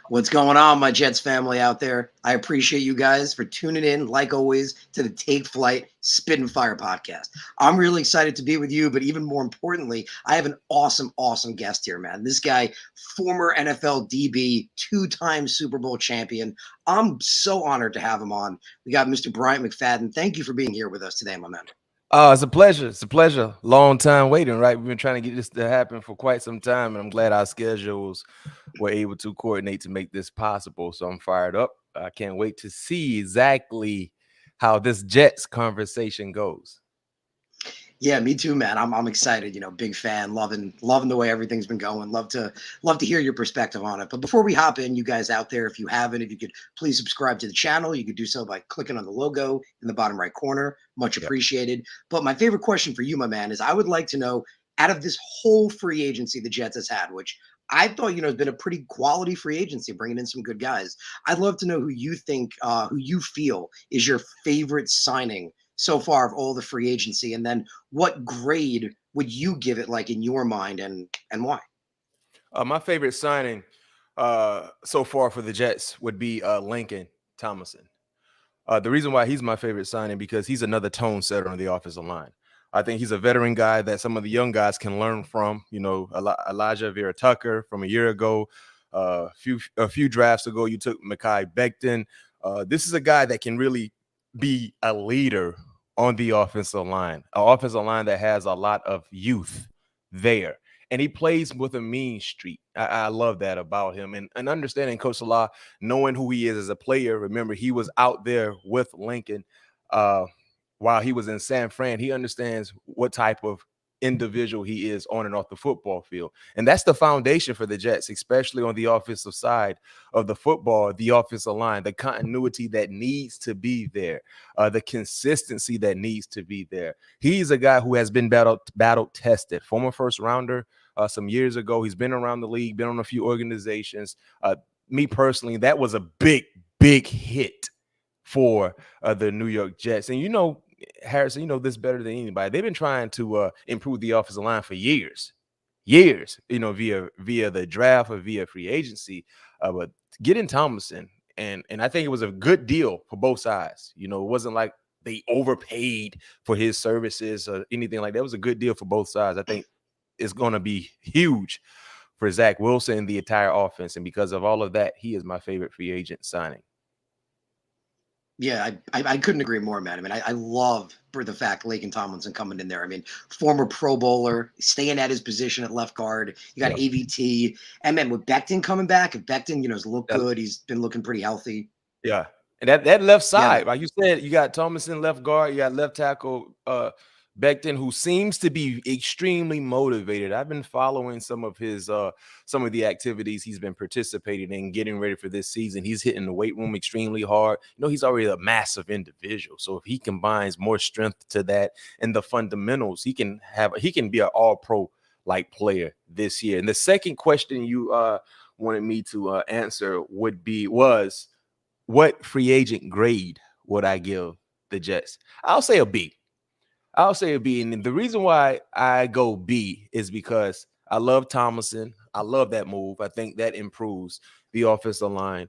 What's going on, my Jets family out there? I appreciate you guys for tuning in, like always, to the Take Flight Spit and Fire podcast. I'm really excited to be with you, but even more importantly, I have an awesome guest here, man. This guy, former NFL DB, two-time Super Bowl champion. I'm so honored to have him on. We got Mr. Bryant McFadden. Thank you for being here with us today, my man. Oh, it's a pleasure. It's a pleasure. Long time waiting, right? We've been trying to get this to happen for quite some time, and I'm glad our schedules were able to coordinate to make this possible. So I'm fired up. I can't wait to see exactly how this Jets conversation goes. Yeah, me too, man. I'm excited. Big fan, loving the way everything's been going. Love to hear your perspective on it. But before we hop in, you guys out there, if you haven't, if you could please subscribe to the channel, you could do so by clicking on the logo in the bottom right corner. Much Yep. appreciated. But my favorite question for you, my man, is I would like to know, out of this whole free agency the Jets has had, which I thought has been a pretty quality free agency, bringing in some good guys. I'd love to know who you think, who you feel is your favorite signing so far of all the free agency, and then what grade would you give it, like, in your mind, and why? My favorite signing so far for the Jets would be Lincoln Thomason. The reason why he's my favorite signing because he's another tone setter on the offensive line. I think he's a veteran guy that some of the young guys can learn from. Elijah Vera Tucker from a year ago, a few drafts ago, you took Mekhi Becton. This is a guy that can really be a leader on the offensive line, an offensive line that has a lot of youth there. And he plays with a mean streak. I love that about him. And understanding Coach Salah, knowing who he is as a player. Remember, he was out there with Lincoln while he was in San Fran. He understands what type of individual he is on and off the football field. And that's the foundation for the Jets, especially on the offensive side of the football, the offensive line, the continuity that needs to be there, the consistency that needs to be there. He's a guy who has been battle tested, former first rounder some years ago. He's been around the league, been on a few organizations. Me personally, that was a big hit for the New York Jets. And Harrison, you know this better than anybody. They've been trying to improve the offensive line for years, via the draft or via free agency. But getting Thomason, and I think it was a good deal for both sides. It wasn't like they overpaid for his services or anything like that. It was a good deal for both sides. I think it's going to be huge for Zach Wilson and the entire offense. And because of all of that, he is my favorite free agent signing. Yeah, I couldn't agree more, man. I mean, I love for the fact Laken Tomlinson coming in there. I mean, former Pro Bowler, staying at his position at left guard. You got AVT, and man, with Becton coming back, if Becton, has looked good, he's been looking pretty healthy. Yeah, and that left side, like you said, you got Thomason left guard, you got left tackle Becton, who seems to be extremely motivated. I've been following some of the activities he's been participating in, getting ready for this season. He's hitting the weight room extremely hard. He's already a massive individual. So if he combines more strength to that and the fundamentals, he can be an all-pro like player this year. And the second question you wanted me to answer was what free agent grade would I give the Jets? I'll say a B. And the reason why I go B is because I love Thomason. I love that move. I think that improves the offensive line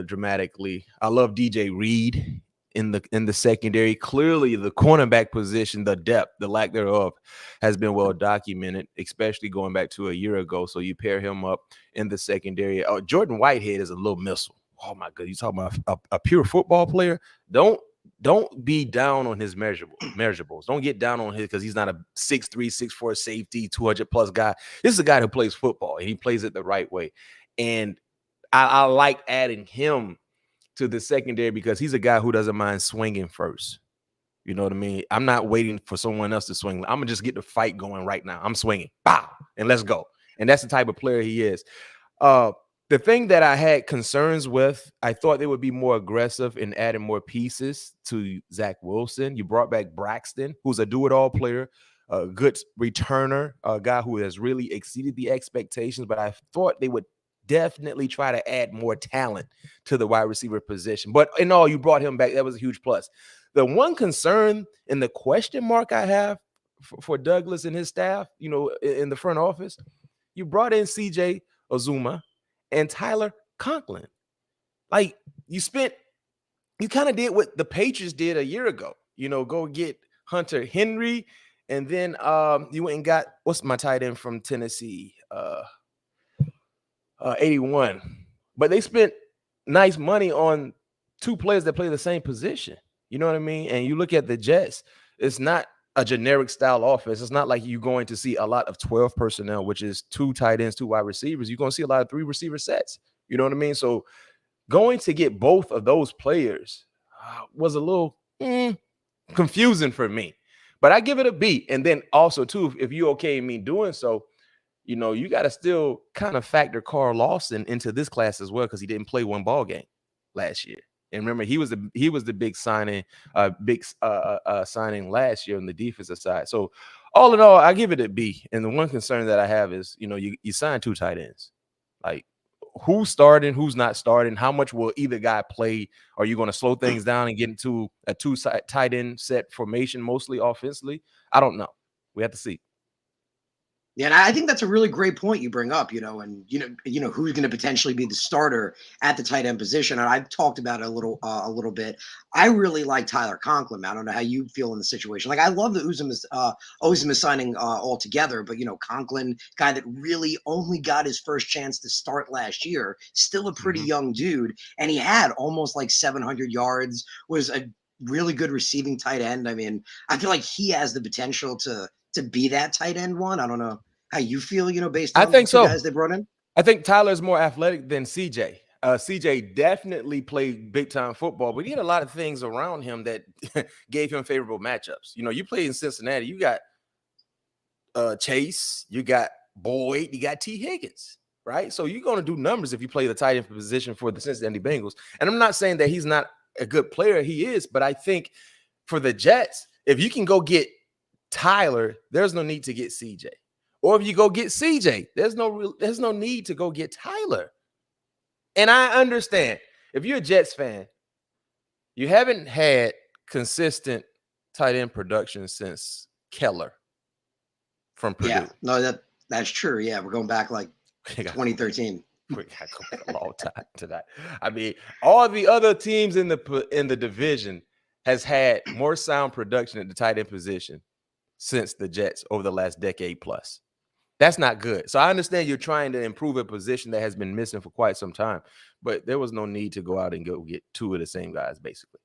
dramatically. I love DJ Reed in the secondary. Clearly, the cornerback position, the depth, the lack thereof, has been well documented, especially going back to a year ago. So you pair him up in the secondary. Jordan Whitehead is a little missile. Oh my God, you talking about a pure football player? Don't be down on his measurables. Don't get down on his because he's not a 6'3", 6'4" safety, 200+ guy. This is a guy who plays football, and he plays it the right way. And I like adding him to the secondary because he's a guy who doesn't mind swinging first. You know what I mean? I'm not waiting for someone else to swing. I'm going to just get the fight going right now. I'm swinging. Bow, and let's go. And that's the type of player he is. The thing that I had concerns with, I thought they would be more aggressive in adding more pieces to Zach Wilson. You brought back Braxton, who's a do-it-all player, a good returner, a guy who has really exceeded the expectations, but I thought they would definitely try to add more talent to the wide receiver position. But in all, you brought him back. That was a huge plus. The one concern and the question mark I have for Douglas and his staff, in the front office, you brought in CJ Uzomah and Tyler Conklin. Like, you kind of did what the Patriots did a year ago. Go get Hunter Henry, and then you went and got, what's my tight end from Tennessee? 81. But they spent nice money on two players that play the same position. You know what I mean? And you look at the Jets, it's not a generic style offense. It's not like you're going to see a lot of 12 personnel, which is 2 tight ends, 2 wide receivers. You're going to see a lot of 3 receiver sets. You know what I mean? So going to get both of those players was a little confusing for me. But I give it a B. And then also, too, if you're okay with me doing so, you got to still kind of factor Carl Lawson into this class as well, because he didn't play one ball game last year. And remember, he was the big signing, signing last year on the defensive side. So all in all, I give it a B. And the one concern that I have is, you signed 2 tight ends. Like, who's starting, who's not starting? How much will either guy play? Are you going to slow things down and get into a 2 tight end set formation, mostly offensively? I don't know. We have to see. Yeah, and I think that's a really great point you bring up, and who's going to potentially be the starter at the tight end position. And I've talked about it a little bit. I really like Tyler Conklin. I don't know how you feel in the situation. Like, I love the Uzomah signing altogether, but Conklin, guy that really only got his first chance to start last year, still a pretty young dude, and he had almost like 700 yards. Was a really good receiving tight end. I mean, I feel like he has the potential to be that tight end one. I don't know how you feel, based on the 2 guys they brought in. I think Tyler's more athletic than CJ. CJ definitely played big time football, but he had a lot of things around him that gave him favorable matchups. You play in Cincinnati, you got Chase, you got Boyd, you got T. Higgins, right? So you're going to do numbers if you play the tight end position for the Cincinnati Bengals. And I'm not saying that he's not a good player. He is, but I think for the Jets, if you can go get Tyler, there's no need to get CJ. Or if you go get CJ, there's no need to go get Tyler. And I understand, if you're a Jets fan, you haven't had consistent tight end production since Keller from Purdue. Yeah, no, that's true. Yeah, we're going back like 2013. We got to go back a long time to that. I mean, all the other teams in the division has had more sound production at the tight end position since the Jets over the last decade plus. That's not good. So I understand you're trying to improve a position that has been missing for quite some time, but there was no need to go out and go get 2 of the same guys, basically.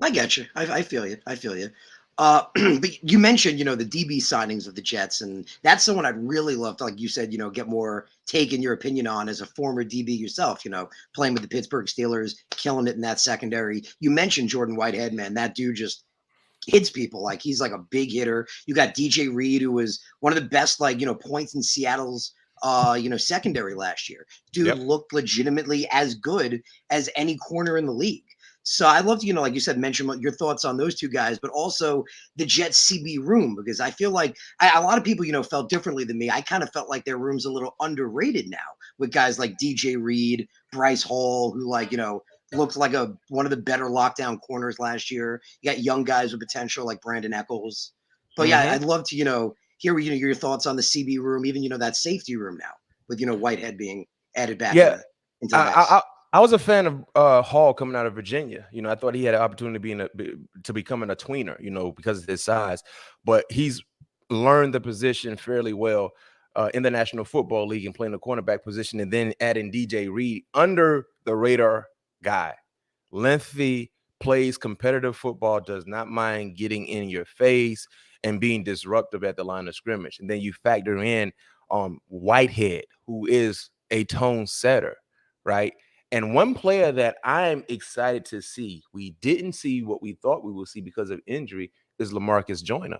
I get you. I feel you. But you mentioned, the DB signings of the Jets, and that's someone I'd really love to, like you said, get more take in your opinion on as a former DB yourself, playing with the Pittsburgh Steelers, killing it in that secondary. You mentioned Jordan Whitehead, man. That dude just hits people. Like, he's like a big hitter. You got DJ Reed, who was one of the best, points in Seattle's secondary last year. Dude looked legitimately as good as any corner in the league. So I'd love to, like you said, mention your thoughts on those 2 guys, but also the Jets CB room, because I feel like a lot of people, felt differently than me. I kind of felt like their room's a little underrated now with guys like DJ Reed, Bryce Hall, who looked like one of the better lockdown corners last year. You got young guys with potential like Brandon Echols. But yeah, I'd love to, hear your thoughts on the CB room, even, that safety room now with, Whitehead being added back into the I was a fan of Hall coming out of Virginia. I thought he had an opportunity to becoming a tweener, because of his size. But he's learned the position fairly well in the National Football League and playing the cornerback position, and then adding DJ Reed, under the radar guy. Lengthy, plays competitive football, does not mind getting in your face and being disruptive at the line of scrimmage. And then you factor in Whitehead, who is a tone setter, right? And one player that I'm excited to see, we didn't see what we thought we would see because of injury, is Lamarcus Joyner.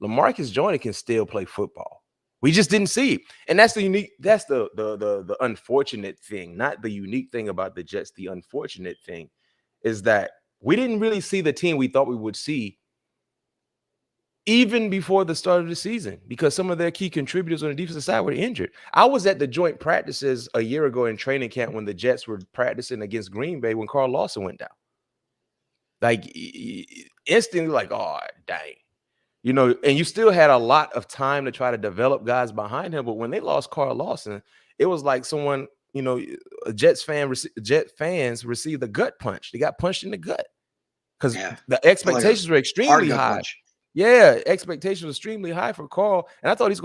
Lamarcus Joyner can still play football. We just didn't see it. And that's the unfortunate thing, not the unique thing about the Jets. The unfortunate thing is that we didn't really see the team we thought we would see even before the start of the season, because some of their key contributors on the defensive side were injured. I was at the joint practices a year ago in training camp when the Jets were practicing against Green Bay when Carl Lawson went down. Like, instantly, like, oh, dang. And you still had a lot of time to try to develop guys behind him. But when they lost Carl Lawson, it was like someone Jet fans received a gut punch. They got punched in the gut because Yeah. the expectations were extremely high. Punch. Yeah, expectations were extremely high for Carl, and I thought he was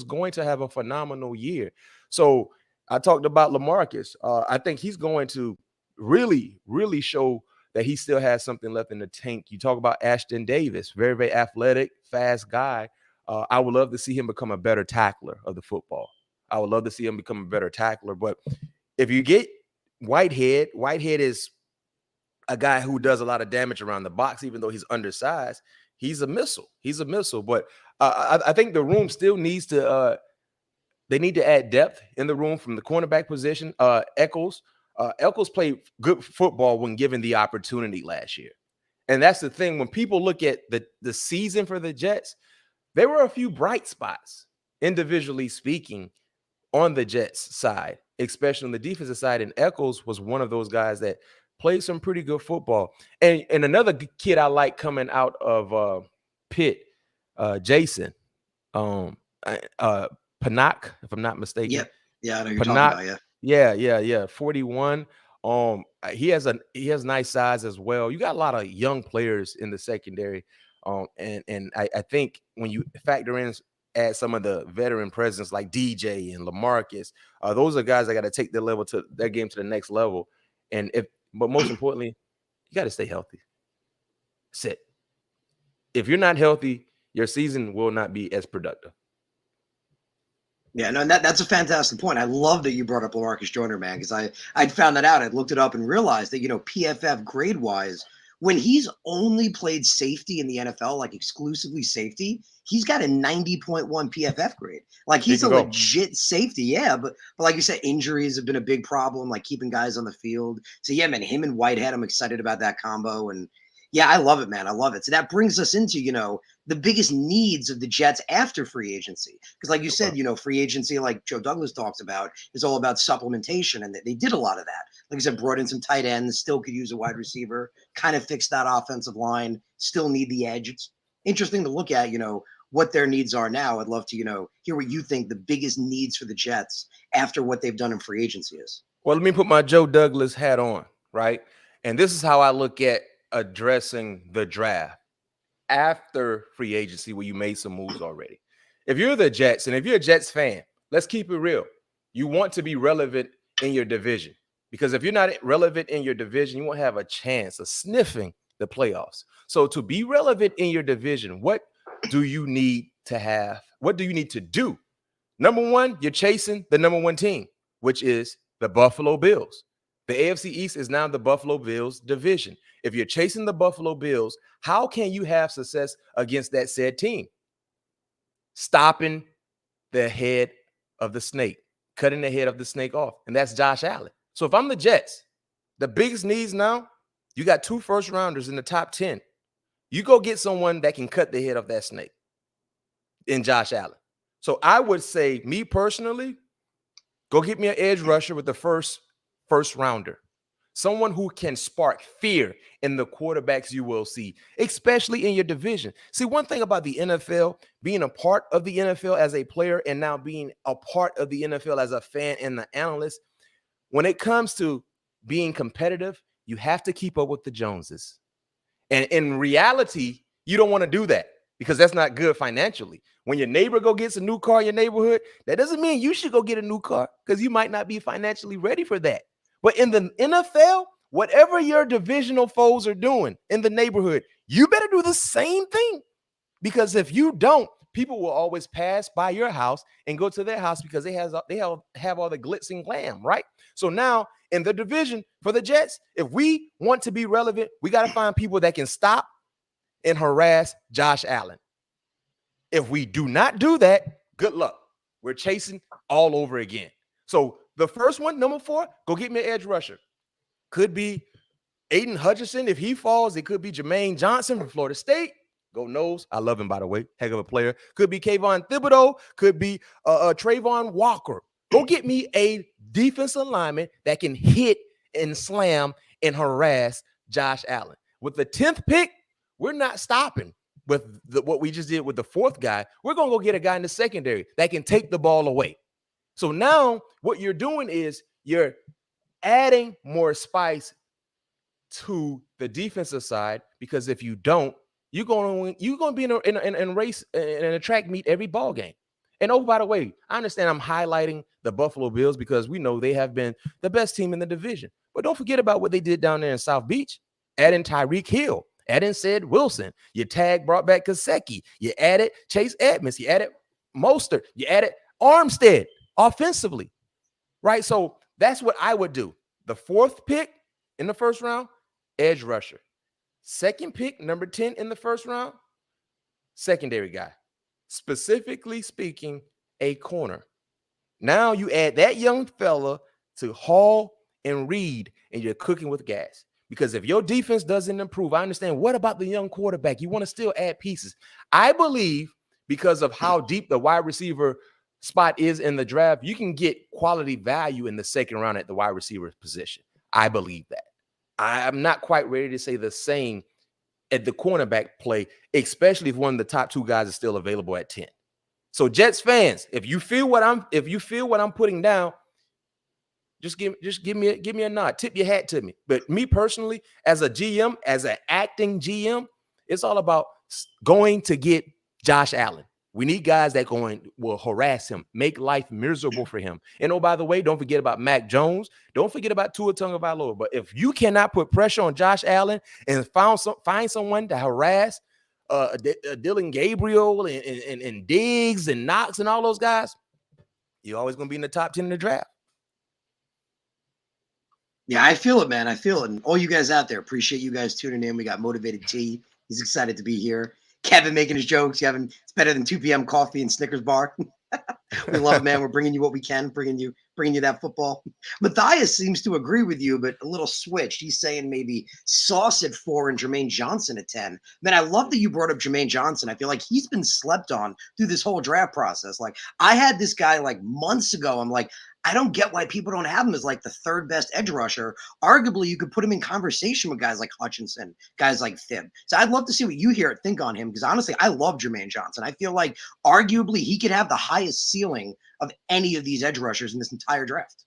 going to have a phenomenal year. So I talked about Lamarcus. I think he's going to really, really show that he still has something left in the tank. You talk about Ashton Davis, very, very athletic, fast guy. I would love to see him become a better tackler of the football. I would love to see him become a better tackler. But if you get Whitehead is a guy who does a lot of damage around the box, even though he's undersized. He's a missile. But I think the room still needs to they need to add depth in the room from the cornerback position. Eccles played good football when given the opportunity last year. And that's the thing. When people look at the season for the Jets, there were a few bright spots, individually speaking, on the Jets side, especially on the defensive side. And Eccles was one of those guys that played some pretty good football. And another kid I like coming out of Pitt, Jason, Panak, if I'm not mistaken. Yep. Yeah, I know you're talking about, Yeah. 41. He has nice size as well. You got a lot of young players in the secondary. And I think when you factor in add some of the veteran presence like DJ and Lamarcus, those are guys that got to take their game to the next level. But most importantly, you got to stay healthy. Sit. If you're not healthy, your season will not be as productive. Yeah, no, and that's a fantastic point. I love that you brought up Lamarcus Joyner, man, because I'd found that out. I'd looked it up and realized that, PFF grade-wise, when he's only played safety in the NFL, like exclusively safety, he's got a 90.1 PFF grade. Like, he's a legit safety, yeah. But like you said, injuries have been a big problem, like keeping guys on the field. So, yeah, man, him and Whitehead, I'm excited about that combo. And, yeah, I love it, man. I love it. So that brings us into, the biggest needs of the Jets after free agency. Because like you said, free agency, like Joe Douglas talks about, is all about supplementation. And they did a lot of that. Like I said, brought in some tight ends, still could use a wide receiver, kind of fixed that offensive line, still need the edge. It's interesting to look at, what their needs are now. I'd love to, hear what you think the biggest needs for the Jets after what they've done in free agency is. Well, let me put my Joe Douglas hat on, right? And this is how I look at addressing the draft after free agency where you made some moves already. If you're the Jets, and if you're a Jets fan, let's keep it real. You want to be relevant in your division, because if you're not relevant in your division, you won't have a chance of sniffing the playoffs. So to be relevant in your division, what do you need to have? What do you need to do? Number one, you're chasing the number one team, which is the Buffalo Bills. The AFC East is now the Buffalo Bills division. If you're chasing the Buffalo Bills, how can you have success against that said team? Stopping the head of the snake, cutting the head of the snake off, and that's Josh Allen. So if I'm the Jets, the biggest needs now, you got 2 first-rounders in the top 10. You go get someone that can cut the head of that snake in Josh Allen. So I would say, me personally, go get me an edge rusher with the first rounder. Someone who can spark fear in the quarterbacks you will see, especially in your division. See, one thing about the NFL, being a part of the NFL as a player and now being a part of the NFL as a fan and the analyst, when it comes to being competitive, you have to keep up with the Joneses. And in reality, you don't want to do that because that's not good financially. When your neighbor gets a new car in your neighborhood, that doesn't mean you should go get a new car because you might not be financially ready for that. But in the NFL, whatever your divisional foes are doing in the neighborhood, you better do the same thing. Because if you don't, people will always pass by your house and go to their house because they have all the glitz and glam, right? So now in the division for the Jets, if we want to be relevant, we got to find people that can stop and harass Josh Allen. If we do not do that, good luck. We're chasing all over again. So the first one, number 4, go get me an edge rusher. Could be Aiden Hutchinson. If he falls, it could be Jermaine Johnson from Florida State. Go Noles. I love him, by the way. Heck of a player. Could be Kayvon Thibodeau. Could be Trayvon Walker. Go get me a defensive lineman that can hit and slam and harass Josh Allen. With the 10th pick, we're not stopping with what we just did with the 4th guy. We're going to go get a guy in the secondary that can take the ball away. So now what you're doing is you're adding more spice to the defensive side, because if you don't, you're going to be in a race, in a track meet every ball game. And oh, by the way, I understand I'm highlighting the Buffalo Bills because we know they have been the best team in the division. But don't forget about what they did down there in South Beach. Adding Tyreek Hill, adding Sid Wilson, you brought back Kaseki, you added Chase Edmonds, you added Mostert, you added Armstead offensively, right? So that's what I would do. The 4th pick in the first round, edge rusher. 2nd pick, number 10 in the first round, secondary guy. Specifically speaking, a corner. Now you add that young fella to Hall and Reed, and you're cooking with gas. Because if your defense doesn't improve, I understand. What about the young quarterback? You want to still add pieces. I believe because of how deep the wide receiver spot is in the draft, you can get quality value in the 2nd round at the wide receiver position. I believe that. I'm not quite ready to say the same at the cornerback play, especially if one of the top 2 guys is still available at 10. So Jets fans, if you feel what I'm putting down, just give me a nod, tip your hat to me. But me personally, as a GM, as an acting GM, it's all about going to get Josh Allen. We need guys that will harass him, make life miserable for him. And oh, by the way, don't forget about Mac Jones. Don't forget about Tua Tagovailoa. But if you cannot put pressure on Josh Allen and find someone to harass Dylan Gabriel and Diggs and Knox and all those guys, you're always going to be in the top 10 in the draft. Yeah, I feel it, man. I feel it. And all you guys out there, appreciate you guys tuning in. We got Motivated T. He's excited to be here. Kevin making his jokes. Kevin, it's better than 2 p.m. coffee and Snickers bar. We love it, man. We're bringing you what we can, bringing you that football. Matthias seems to agree with you, but a little switched. He's saying maybe Sauce at 4 and Jermaine Johnson at 10. Man, I love that you brought up Jermaine Johnson. I feel like he's been slept on through this whole draft process. Like, I had this guy like months ago. I'm like, I don't get why people don't have him as like the 3rd best edge rusher. Arguably, you could put him in conversation with guys like Hutchinson, guys like Thibb. So I'd love to see what you think on him, because honestly, I love Jermaine Johnson. I feel like arguably he could have the highest ceiling of any of these edge rushers in this entire draft.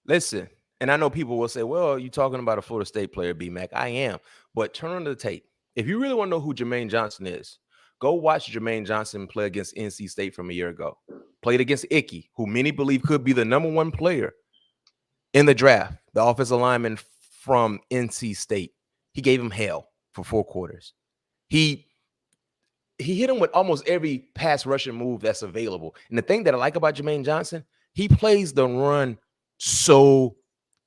Listen, and I know people will say, well, you're talking about a Florida State player, B-Mac. I am. But turn on the tape. If you really want to know who Jermaine Johnson is, go watch Jermaine Johnson play against NC State from a year ago. Played against Ickey, who many believe could be the number 1 player in the draft, the offensive lineman from NC State. He gave him hell for 4 quarters. He hit him with almost every pass rushing move that's available. And the thing that I like about Jermaine Johnson, he plays the run so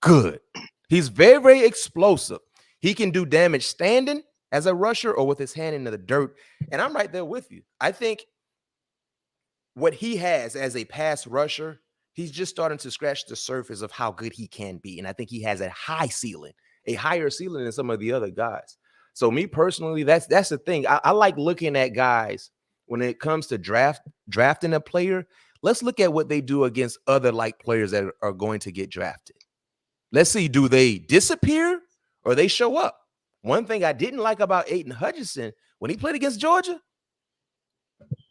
good. He's very, very explosive. He can do damage standing as a rusher or with his hand into the dirt. And I'm right there with you. I think what he has as a pass rusher, he's just starting to scratch the surface of how good he can be. And I think he has a high ceiling, a higher ceiling than some of the other guys. So me personally, that's the thing. I like looking at guys when it comes to drafting a player. Let's look at what they do against other like players that are going to get drafted. Let's see, do they disappear or they show up? One thing I didn't like about Aiden Hutchinson when he played against Georgia,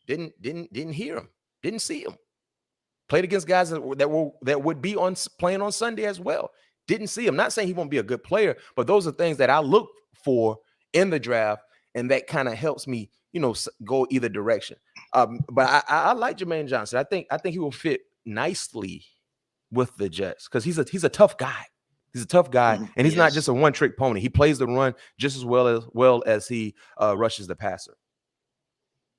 didn't hear him, didn't see him. Played against guys that would be playing on Sunday as well. Didn't see him. Not saying he won't be a good player, but those are things that I look for in the draft, and that kind of helps me, go either direction. But I like Jermaine Johnson. I think he will fit nicely with the Jets because he's a tough guy. He's a tough guy, and he's not just a one-trick pony. He plays the run just as well as he rushes the passer.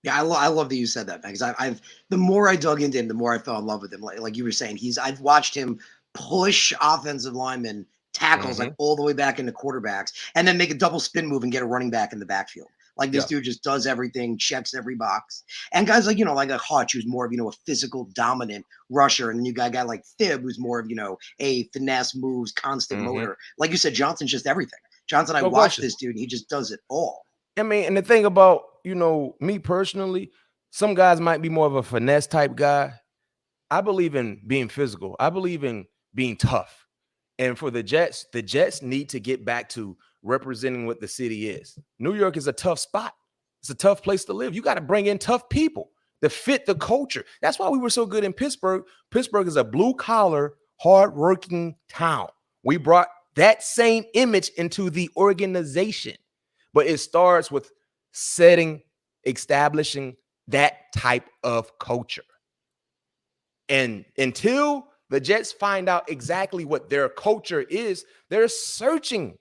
Yeah, I love that you said that, because I've the more I dug into him, the more I fell in love with him. Like you were saying, I've watched him push offensive linemen tackles like all the way back into quarterbacks, and then make a double spin move and get a running back in the backfield. Like this dude just does everything, checks every box. And guys like, like a Hutch, who's more of, a physical dominant rusher. And then you got a guy like Thibb, who's more of, a finesse moves, constant motor. Like you said, Johnson's just everything. Johnson, I watched this dude, and he just does it all. I mean, and the thing about, me personally, some guys might be more of a finesse type guy. I believe in being physical. I believe in being tough. And for the Jets need to get back to representing what the city is. New York is a tough spot. It's a tough place to live. You got to bring in tough people. to fit the culture. That's why we were so good in Pittsburgh. Pittsburgh is a blue-collar, hard-working town. We brought that same image into the organization. But it starts with establishing that type of culture. And until the Jets find out exactly what their culture is, they're searching.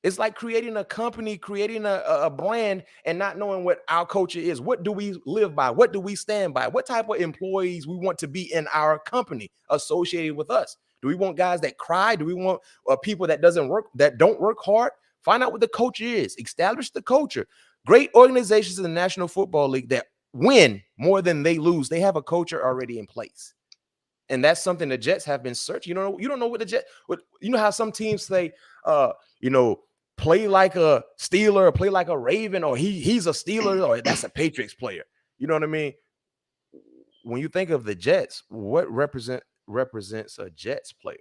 It's like creating a company, creating a brand, and not knowing what our culture is. What do we live by? What do we stand by? What type of employees we want to be in our company associated with us? Do we want guys that cry? Do we want people that don't work hard? Find out what the culture is. Establish the culture. Great organizations in the National Football League that win more than they lose, they have a culture already in place. And that's something the Jets have been searching. You don't know what the Jets, you know how some teams say, play like a Steeler or play like a Raven, or he's a Steeler, or that's a Patriots player. You know what I mean? When you think of the Jets, what represents a Jets player?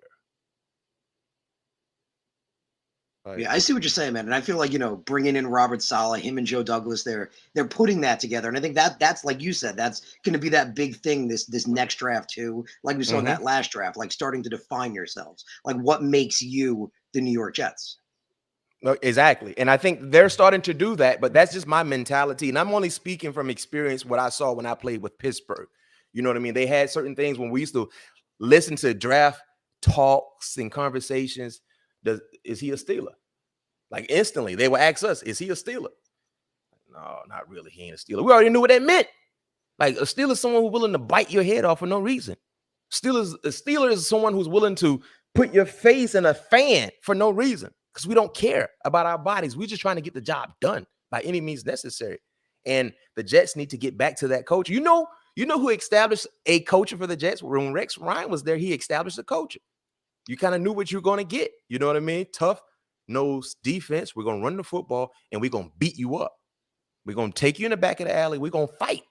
Yeah, I see what you're saying, man. And I feel like, bringing in Robert Saleh, him and Joe Douglas, they're putting that together. And I think that's like you said, that's going to be that big thing this next draft too. Like we saw in that last draft, like starting to define yourselves. Like what makes you the New York Jets? Exactly. And I think they're starting to do that, but that's just my mentality. And I'm only speaking from experience, what I saw when I played with Pittsburgh. You know what I mean? They had certain things when we used to listen to draft talks and conversations. Is he a Steeler? Like instantly, they would ask us, is he a Steeler? No, not really. He ain't a Steeler. We already knew what that meant. Like a Steeler is someone who's willing to bite your head off for no reason. A Steeler is someone who's willing to put your face in a fan for no reason, because we don't care about our bodies. We're just trying to get the job done by any means necessary. And the Jets need to get back to that culture. You know who established a culture for the Jets? When Rex Ryan was there, he established a culture. You kind of knew what you're going to get. You know what I mean? Tough nose defense. We're going to run the football, and we're going to beat you up. We're going to take you in the back of the alley. We're going to fight,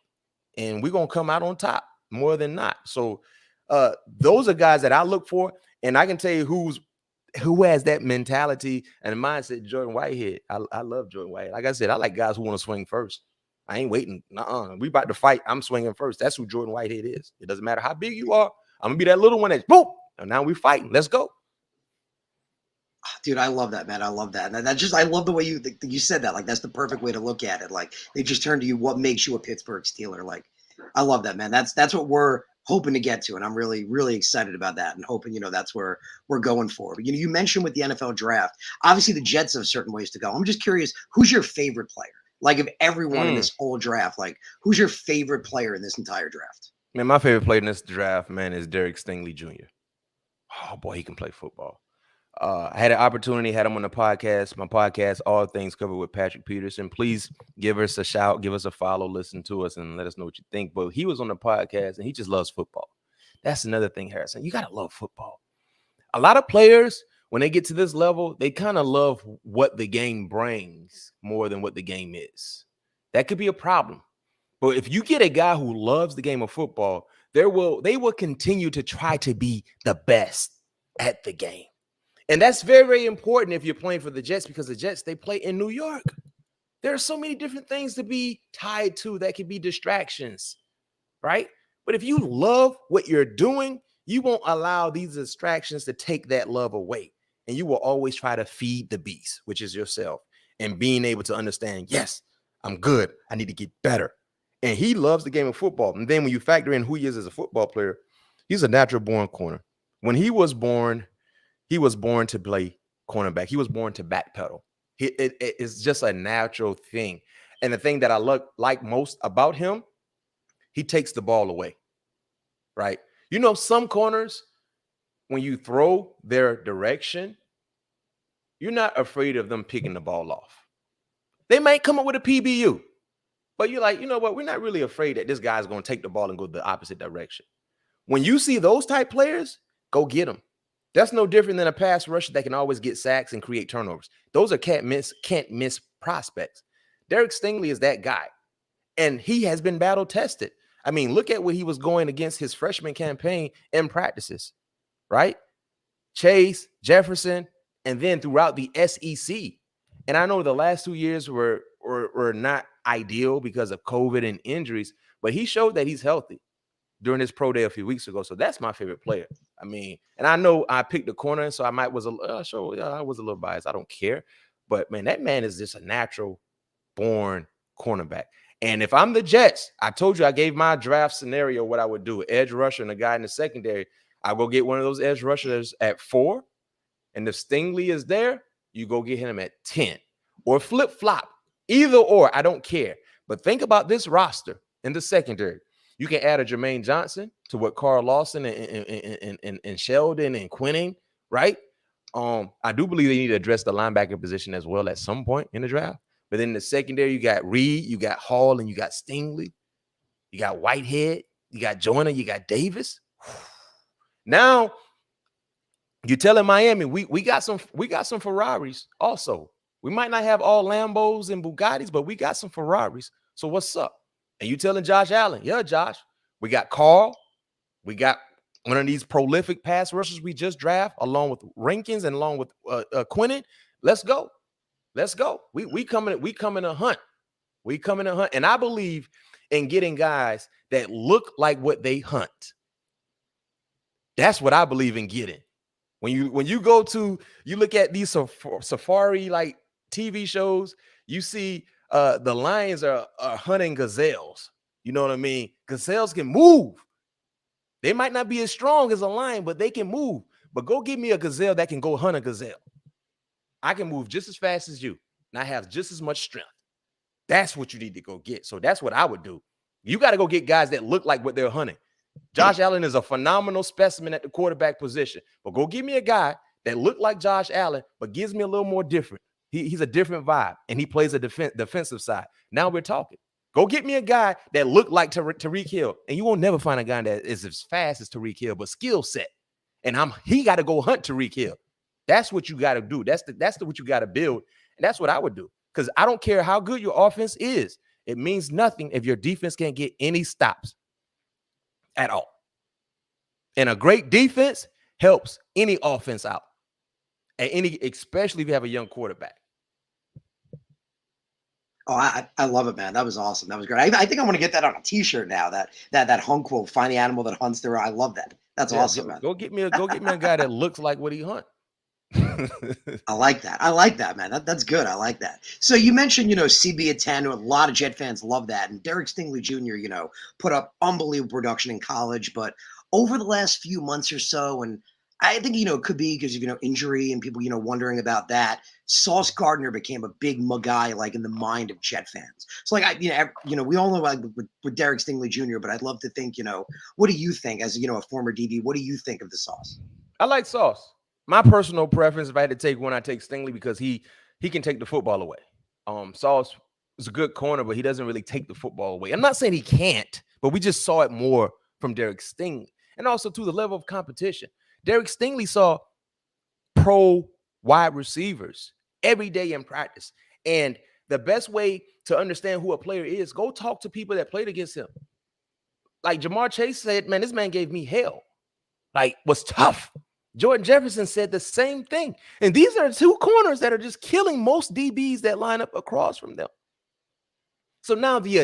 and we're going to come out on top more than not. So those are guys that I look for, and I can tell you who has that mentality and mindset. Jordan Whitehead. I love Jordan Whitehead. Like I said, I like guys who want to swing first. I ain't waiting. We about to fight. I'm swinging first. That's who Jordan Whitehead is. It doesn't matter how big you are. I'm going to be that little one that's boom. And now we're fighting. Let's go. Dude, I love that, man. I love that. And I love the way you said that. Like, that's the perfect way to look at it. Like, they just turn to you, what makes you a Pittsburgh Steeler? Like, I love that, man. That's what we're hoping to get to. And I'm really, really excited about that and hoping, that's where we're going for. But, you mentioned with the NFL draft, obviously the Jets have certain ways to go. I'm just curious, who's your favorite player? Like, of everyone in this whole draft, like, who's your favorite player in this entire draft? Man, my favorite player in this draft, man, is Derek Stingley Jr. Oh, boy, he can play football. I had an opportunity, had him on the podcast. My podcast, All Things Covered with Patrick Peterson. Please give us a shout, give us a follow, listen to us, and let us know what you think. But he was on the podcast, and he just loves football. That's another thing, Harrison. You got to love football. A lot of players, when they get to this level, they kind of love what the game brings more than what the game is. That could be a problem. But if you get a guy who loves the game of football, they will continue to try to be the best at the game. And that's very, very important if you're playing for the Jets, because the Jets, they play in New York. There are so many different things to be tied to that can be distractions, right? But if you love what you're doing, you won't allow these distractions to take that love away. And you will always try to feed the beast, which is yourself, and being able to understand, yes, I'm good. I need to get better. And he loves the game of football. And then when you factor in who he is as a football player, he's a natural born corner. When he was born to play cornerback. He was born to backpedal. It's just a natural thing. And the thing that I like most about him, he takes the ball away, right? Some corners, when you throw their direction, you're not afraid of them picking the ball off. They might come up with a PBU, but you're like, you know what? We're not really afraid that this guy's going to take the ball and go the opposite direction. When you see those type players, go get them. That's no different than a pass rusher that can always get sacks and create turnovers. Those are can't miss prospects. Derek Stingley is that guy, and he has been battle tested. I mean, look at what he was going against his freshman campaign in practices, right? Chase, Jefferson, and then throughout the SEC. And I know the last 2 years were not ideal because of COVID and injuries, but he showed that he's healthy during his pro day a few weeks ago. So that's my favorite player. I mean, and I know I picked the corner, so I might was I was a little biased. I don't care, but man, that man is just a natural born cornerback. And if I'm the Jets, I told you I gave my draft scenario what I would do: edge rusher and a guy in the secondary. I go get one of those edge rushers at 4, and if Stingley is there, you go get him at 10, or flip flop, either or. I don't care. But think about this roster in the secondary. You can add a Jermaine Johnson to what Carl Lawson and Sheldon and Quinning, right? I do believe they need to address the linebacker position as well at some point in the draft. But in the secondary, you got Reed, you got Hall, and you got Stingley. You got Whitehead, you got Joyner, you got Davis. Now, you're telling Miami we got some Ferraris also. We might not have all Lambos and Bugattis, but we got some Ferraris. So what's up? And you telling Josh Allen, yeah, Josh, we got Carl, we got one of these prolific pass rushers we just draft, along with Rankins and along with Quinnen. Let's go. Let's go. We coming to hunt. We coming to hunt. And I believe in getting guys that look like what they hunt. That's what I believe in getting. When you go to, you look at these safari like TV shows, you see the lions are hunting gazelles. You know what I mean? Gazelles can move. They might not be as strong as a lion, but they can move. But go give me a gazelle that can go hunt a gazelle. I can move just as fast as you, and I have just as much strength. That's what you need to go get. So that's what I would do. You got to go get guys that look like what they're hunting. Josh Allen is a phenomenal specimen at the quarterback position, but go give me a guy that looked like Josh Allen, but gives me a little more different. He's a different vibe, and he plays a defensive side. Now we're talking. Go get me a guy that looked like Tyreek Hill, and you won't never find a guy that is as fast as Tyreek Hill, but skill set. And he got to go hunt Tyreek Hill. That's what you got to do. That's what you got to build, and that's what I would do. Because I don't care how good your offense is. It means nothing if your defense can't get any stops at all. And a great defense helps any offense out. Especially if you have a young quarterback. Oh, I love it, man. That was awesome. That was great. I think I want to get that on a T-shirt now. That hunt quote: "Find the animal that hunts through." I love that. That's awesome, man. Go get me a guy that looks like what he hunt. I like that, man. That's good. I like that. So you mentioned, CB at 10. A lot of Jet fans love that. And Derek Stingley Jr., put up unbelievable production in college. But over the last few months or so, and I think, it could be because of, injury and people, wondering about that, Sauce Gardner became a big guy, like in the mind of Jet fans. So like, we all know like with Derek Stingley Jr., but I'd love to think, what do you think as, a former DB? What do you think of the Sauce? I like Sauce. My personal preference, if I had to take one, I take Stingley because he can take the football away. Sauce is a good corner, but he doesn't really take the football away. I'm not saying he can't, but we just saw it more from Derek Stingley. And also to the level of competition. Derek Stingley saw pro wide receivers every day in practice. And the best way to understand who a player is, go talk to people that played against him. Like Jamar Chase said, man, this man gave me hell. Like, was tough. Jordan Jefferson said the same thing. And these are two corners that are just killing most DBs that line up across from them. So now the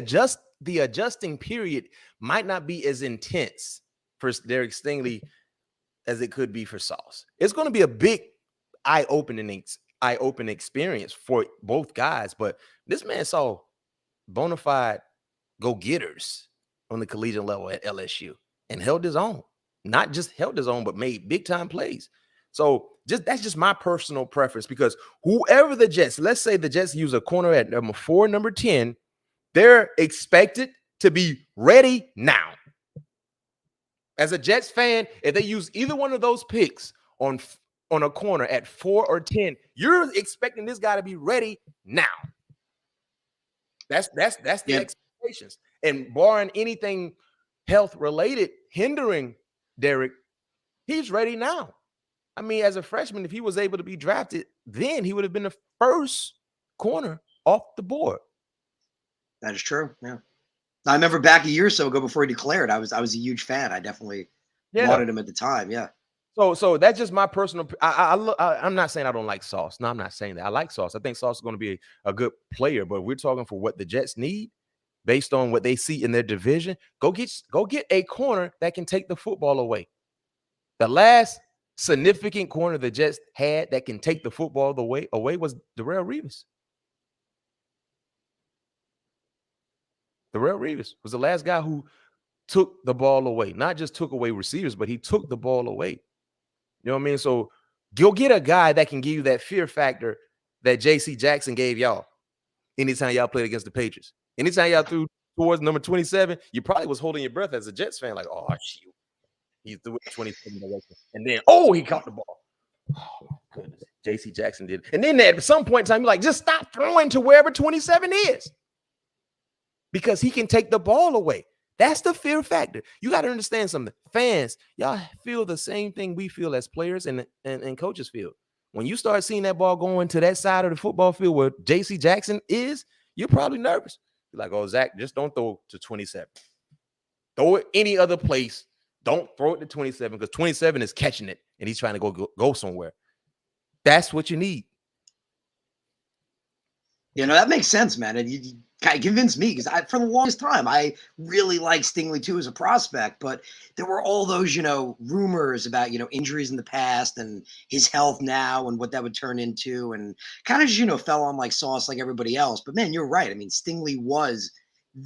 adjusting period might not be as intense for Derek Stingley as it could be for Sauce. It's going to be a big eye-opening experience for both guys. But this man saw bona fide go-getters on the collegiate level at LSU and held his own. Not just held his own, but made big-time plays. So that's just my personal preference because whoever the Jets, let's say the Jets use a corner at number 4, number 10, they're expected to be ready now. As a Jets fan, if they use either one of those picks on a corner at 4 or 10, you're expecting this guy to be ready now. That's the expectations. And barring anything health-related hindering Derek, he's ready now. I mean, as a freshman, if he was able to be drafted, then he would have been the first corner off the board. That is true. Yeah. I remember back a year or so ago before he declared, I was a huge fan. I definitely wanted him at the time. Yeah. So that's just my personal. I'm not saying I don't like Sauce. No, I'm not saying that. I like Sauce. I think Sauce is going to be a good player, but we're talking for what the Jets need. based on what they see in their division, go get a corner that can take the football away. The last significant corner the Jets had that can take the football away was Darrelle Revis. Darrelle Revis was the last guy who took the ball away. Not just took away receivers, but he took the ball away. You know what I mean? So go get a guy that can give you that fear factor that J.C. Jackson gave y'all anytime y'all played against the Patriots. Anytime y'all threw towards number 27, you probably was holding your breath as a Jets fan, like, oh, shoot. He threw it 27 direction. And then, he caught the ball. Oh, my goodness. J.C. Jackson did. And then at some point in time, you're like, just stop throwing to wherever 27 is. Because he can take the ball away. That's the fear factor. You got to understand something. Fans, y'all feel the same thing we feel as players and coaches feel. When you start seeing that ball going to that side of the football field where J.C. Jackson is, you're probably nervous. You're like, oh, Zach, just don't throw to 27. Throw it any other place. Don't throw it to 27 because 27 is catching it and he's trying to go somewhere. That's what you need. That makes sense, man. And you kind of convinced me because for the longest time, I really liked Stingley too as a prospect, but there were all those, rumors about, injuries in the past and his health now and what that would turn into and kind of just, fell on like sauce like everybody else. But man, you're right. I mean, Stingley was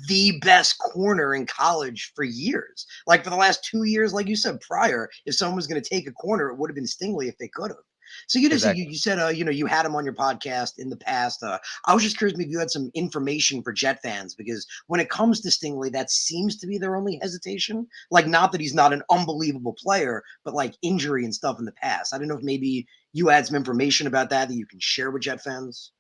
the best corner in college for years. Like for the last 2 years, like you said prior, if someone was going to take a corner, it would have been Stingley if they could have. So you just you said you had him on your podcast in the past. I was just curious if you had some information for Jet fans because when it comes to Stingley, that seems to be their only hesitation. Like not that he's not an unbelievable player, but like injury and stuff in the past. I don't know if maybe you had some information about that you can share with Jet fans.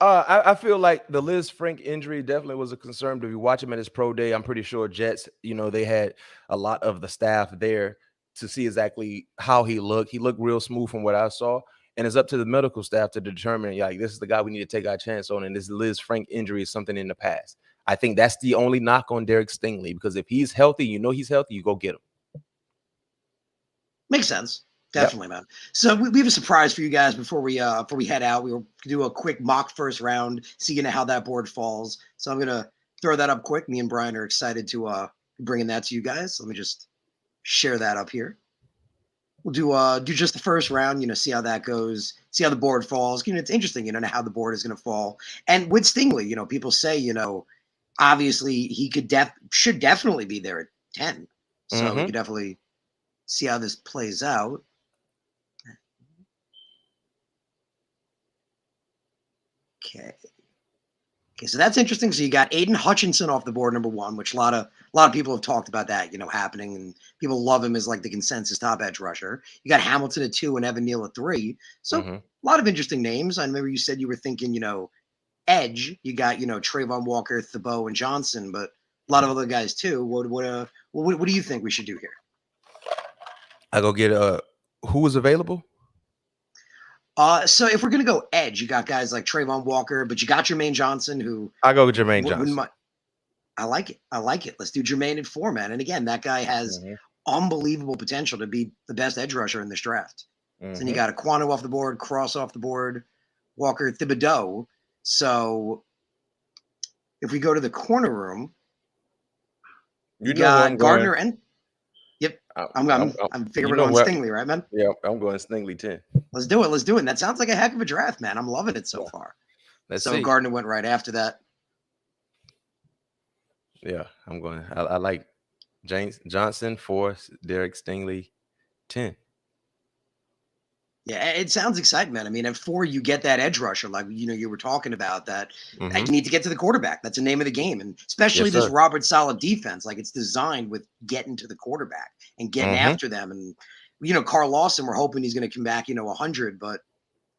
I feel like the Liz Frank injury definitely was a concern. If you watch him at his pro day, I'm pretty sure Jets, they had a lot of the staff there to see exactly how he looked. He looked real smooth from what I saw. And it's up to the medical staff to determine, like, this is the guy we need to take our chance on. And this Liz Frank injury is something in the past. I think that's the only knock on Derek Stingley, because if he's healthy, he's healthy, you go get him. Makes sense. Definitely, man. So we have a surprise for you guys before we head out. We will do a quick mock first round, see how that board falls. So I'm gonna throw that up quick. Me and Brian are excited to bringing that to you guys. Let me just share that up here. We'll do just the first round. See how that goes. See how the board falls. It's interesting. How the board is gonna fall. And with Stingley, people say obviously he should definitely be there at 10. So we could definitely see how this plays out. Okay, so that's interesting. So you got Aiden Hutchinson off the board, number 1, which a lot of people have talked about that, happening, and people love him as like the consensus top edge rusher. You got Hamilton at 2 and Evan Neal at 3. So a lot of interesting names. I remember you said you were thinking, edge. You got Trayvon Walker, Thibault, and Johnson, but a lot of other guys too. What do you think we should do here? I go get who was available. So if we're gonna go edge, you got guys like Trayvon Walker, but you got Jermaine Johnson, who I go with Jermaine Johnson. I like it. Let's do Jermaine at 4, man. And again, that guy has unbelievable potential to be the best edge rusher in this draft. So then you got Aquanu off the board, Cross off the board, Walker, Thibodeau. So if we go to the corner room, you got Gardner and I'm figuring we're going Stingley, right, man? Yeah, I'm going Stingley 10. Let's do it. That sounds like a heck of a draft, man. I'm loving it so far. Let's see. Gardner went right after that. Yeah, I'm going. I like James Johnson 4, Derek Stingley 10. Yeah, it sounds exciting, man. I mean, at 4, you get that edge rusher, like you were talking about that. You need to get to the quarterback. That's the name of the game, and especially this Robert Saleh defense. Like it's designed with getting to the quarterback and getting after them. And Carl Lawson, we're hoping he's going to come back, 100, but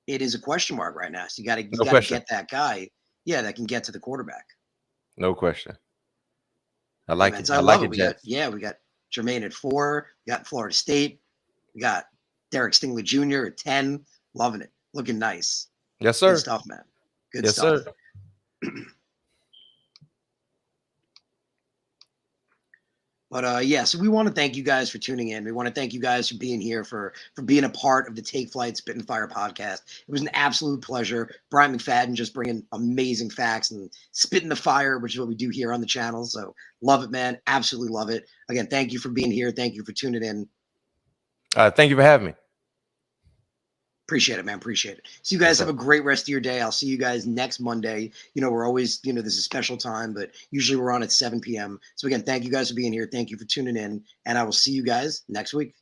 it is a question mark right now. So you got to get that guy, that can get to the quarterback. No question. I like it. I love it. We got Jermaine at 4. We got Florida State. We got Derek Stingley Jr. at 10. Loving it. Looking nice. Yes, sir. Good stuff, man. Good stuff. Sir. But yeah, so we want to thank you guys for tuning in. We want to thank you guys for being here, for being a part of the Take Flight Spit and Fire podcast. It was an absolute pleasure. Bryant McFadden just bringing amazing facts and spitting the fire, which is what we do here on the channel. So love it, man. Absolutely love it. Again, thank you for being here. Thank you for tuning in. Thank you for having me. Appreciate it, man. Appreciate it. So you guys have a great rest of your day. I'll see you guys next Monday. We're always, this is a special time, but usually we're on at 7 p.m. So again, thank you guys for being here. Thank you for tuning in, and I will see you guys next week.